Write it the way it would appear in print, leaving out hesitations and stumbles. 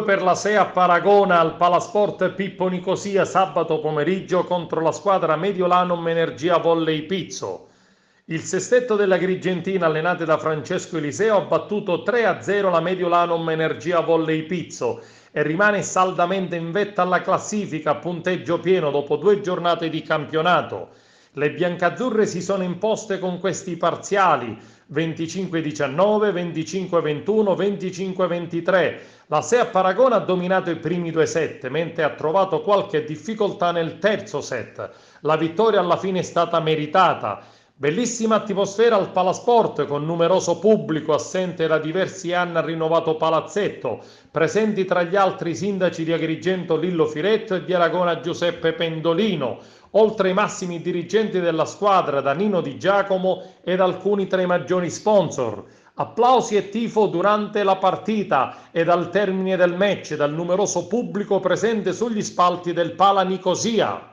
2 per la Sea Paragona al Palasport Pippo Nicosia sabato pomeriggio contro la squadra Mediolanum Energia Volley Pizzo. Il sestetto dell'Agrigentina, allenato da Francesco Eliseo, ha battuto 3-0 la Mediolanum Energia Volley Pizzo e rimane saldamente in vetta alla classifica a punteggio pieno dopo 2 giornate di campionato. Le biancazzurre si sono imposte con questi parziali: 25-19, 25-21, 25-23. La Sea Paragona ha dominato i primi 2 set, mentre ha trovato qualche difficoltà nel terzo set. La vittoria alla fine è stata meritata. Bellissima atmosfera al Palasport, con numeroso pubblico assente da diversi anni al rinnovato palazzetto, presenti tra gli altri i sindaci di Agrigento Lillo Firetto e di Aragona Giuseppe Pendolino, oltre ai massimi dirigenti della squadra Danilo Di Giacomo ed alcuni tra i maggiori sponsor. Applausi e tifo durante la partita ed al termine del match dal numeroso pubblico presente sugli spalti del Pala Nicosia.